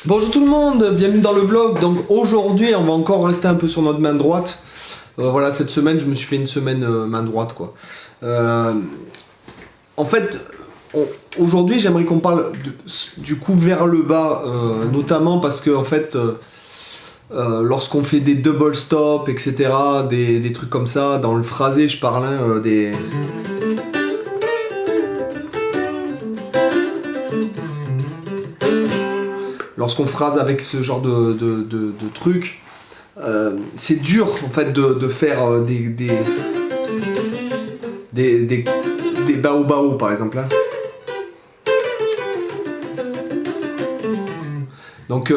Bonjour tout le monde, bienvenue dans le vlog. Donc aujourd'hui on va encore rester un peu sur notre main droite. Voilà, cette semaine je me suis fait une semaine main droite quoi. En fait, aujourd'hui j'aimerais qu'on parle du coup vers le bas, notamment parce que en fait lorsqu'on fait des double stops, etc., des trucs comme ça, dans le phrasé je parle des... Lorsqu'on phrase avec ce genre de truc, c'est dur en fait de faire des bao par exemple. Hein. Donc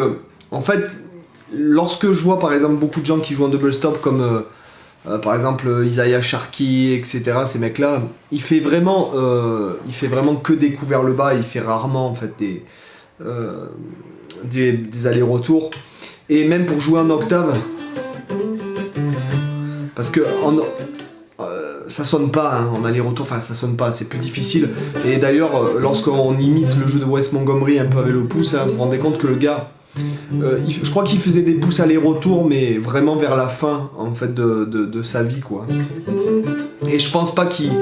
en fait, lorsque je vois par exemple beaucoup de gens qui jouent en double stop comme par exemple Isaiah Sharkey, etc., ces mecs là, il fait vraiment que des coups vers le bas, il fait rarement en fait des allers-retours, et même pour jouer en octave parce que ça sonne pas hein, en aller-retour, enfin ça sonne pas, c'est plus difficile. Et d'ailleurs lorsqu'on imite le jeu de Wes Montgomery un peu avec le pouce, hein, vous vous rendez compte que le gars je crois qu'il faisait des pouces aller-retour mais vraiment vers la fin en fait de sa vie quoi. Et je pense pas qu'il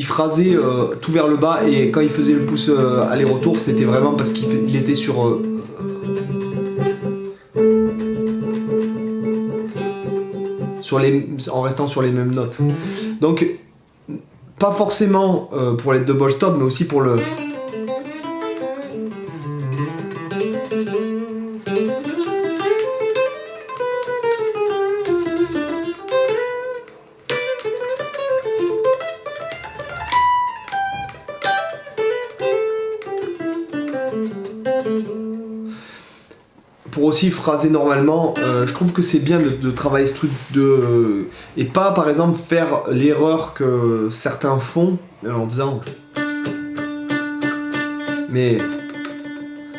phrasait tout vers le bas, et quand il faisait le pouce aller-retour c'était vraiment parce qu'il était sur en restant sur les mêmes notes. Donc pas forcément pour les double stop mais aussi pour le... Pour aussi phraser normalement, je trouve que c'est bien de travailler ce truc et pas par exemple faire l'erreur que certains font en faisant, mais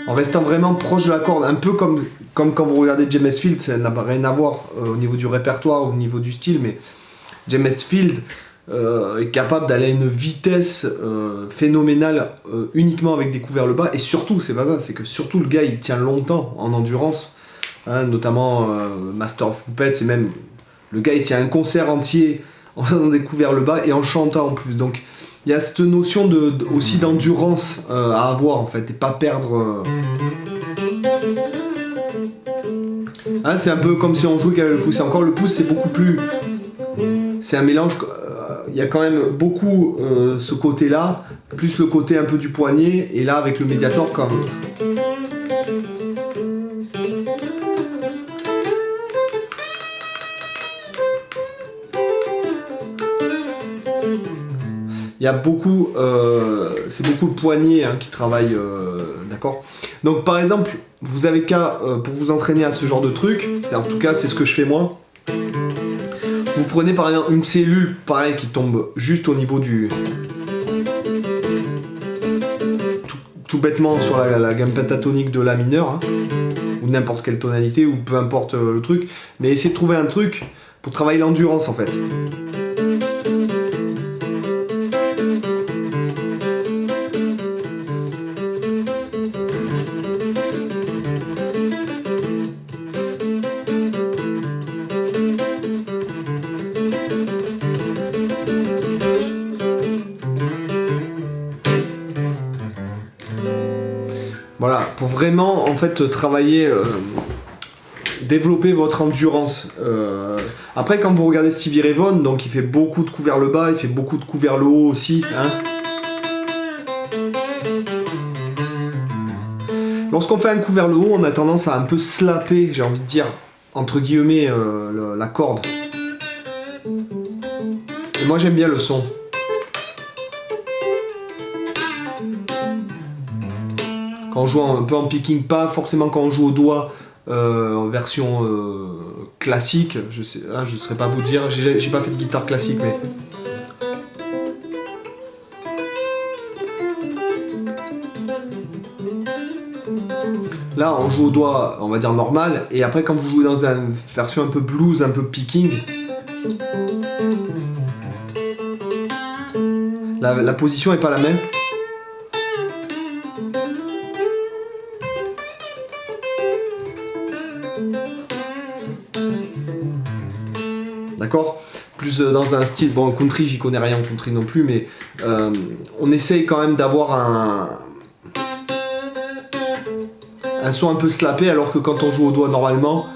en restant vraiment proche de la corde, un peu comme quand vous regardez James Hetfield. Ça n'a rien à voir au niveau du répertoire, au niveau du style, mais James Hetfield est capable d'aller à une vitesse phénoménale uniquement avec des coups vers le bas. Et surtout, c'est pas ça, c'est que surtout le gars il tient longtemps en endurance, hein, notamment Master of Puppets, et même le gars il tient un concert entier en faisant des coups vers le bas et en chantant en plus. Donc il y a cette notion aussi d'endurance à avoir en fait, et pas perdre... Hein, c'est un peu comme si on jouait avec le pouce. Et encore le pouce c'est beaucoup plus... C'est un mélange... Il y a quand même beaucoup ce côté-là, plus le côté un peu du poignet, et là avec le médiator comme... Il y a beaucoup... c'est beaucoup le poignet hein, qui travaille, d'accord. Donc par exemple, vous avez qu'à, pour vous entraîner à ce genre de truc, en tout cas c'est ce que je fais moi, vous prenez par exemple une cellule, pareil, qui tombe juste au niveau du... Tout bêtement sur la gamme pentatonique de la mineure, hein, ou n'importe quelle tonalité, ou peu importe le truc, mais essayez de trouver un truc pour travailler l'endurance en fait. Voilà, pour vraiment en fait travailler, développer votre endurance. Après quand vous regardez Stevie Ray Vaughan, donc il fait beaucoup de coups vers le bas, il fait beaucoup de coups vers le haut aussi. Hein. Lorsqu'on fait un coup vers le haut, on a tendance à un peu slapper, j'ai envie de dire, entre guillemets, la corde. Et moi j'aime bien le son. Quand on joue un peu en picking, pas forcément quand on joue au doigt en version classique, je saurais pas vous dire, j'ai pas fait de guitare classique, mais... Là on joue au doigt, on va dire normal, et après quand vous jouez dans une version un peu blues, un peu picking, la position est pas la même. plus dans un style, bon country, j'y connais rien en country non plus, mais on essaye quand même d'avoir un son un peu slappé, alors que quand on joue au doigt normalement,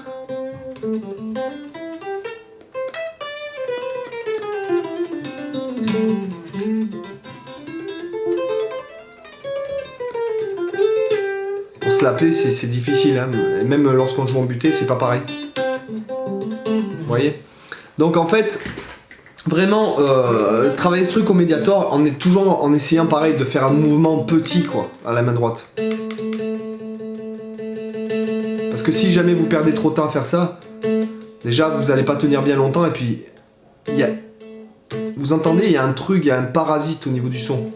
pour slapper c'est difficile, hein. Et même lorsqu'on joue en butée, c'est pas pareil. Vous voyez? Donc en fait, vraiment, travailler ce truc au Mediator, on est toujours en essayant pareil de faire un mouvement petit quoi, à la main droite. Parce que si jamais vous perdez trop de temps à faire ça, déjà vous n'allez pas tenir bien longtemps, et puis vous entendez, il y a un truc, il y a un parasite au niveau du son.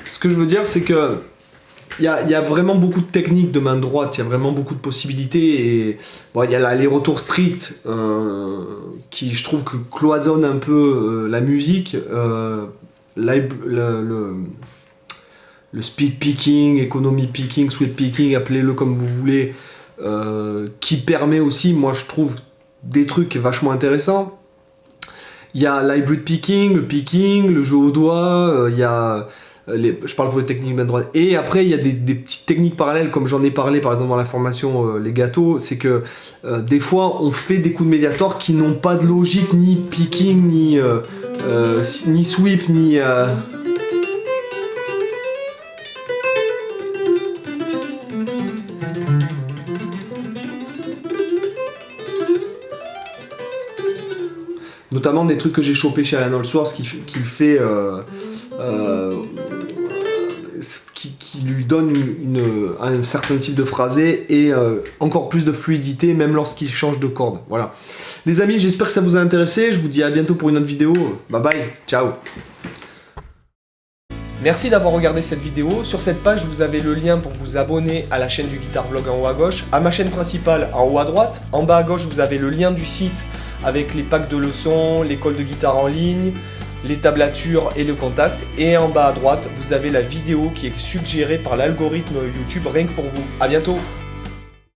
Ce que je veux dire, c'est que il y a vraiment beaucoup de techniques de main droite, il y a vraiment beaucoup de possibilités, et bon, il y a les retours stricts qui, je trouve, que cloisonnent un peu la musique, le speed picking, economy picking, sweep picking, appelez-le comme vous voulez, qui permet aussi, moi je trouve, des trucs vachement intéressants. Il y a l'hybrid picking, le jeu au doigt, il y a... je parle pour les techniques main droite, et après il y a des petites techniques parallèles, comme j'en ai parlé par exemple dans la formation les gâteaux, c'est que des fois on fait des coups de Mediator qui n'ont pas de logique, ni picking, ni sweep, ni... Notamment des trucs que j'ai chopé chez Alan Allsworth qui fait... qui lui donne un certain type de phrasé et encore plus de fluidité, même lorsqu'il change de corde. Voilà. Les amis, j'espère que ça vous a intéressé. Je vous dis à bientôt pour une autre vidéo. Bye bye, ciao. Merci d'avoir regardé cette vidéo. Sur cette page, vous avez le lien pour vous abonner à la chaîne du Guitar Vlog en haut à gauche, à ma chaîne principale en haut à droite. En bas à gauche, vous avez le lien du site avec les packs de leçons, l'école de guitare en ligne, les tablatures et le contact. Et en bas à droite, vous avez la vidéo qui est suggérée par l'algorithme YouTube rien que pour vous. À bientôt.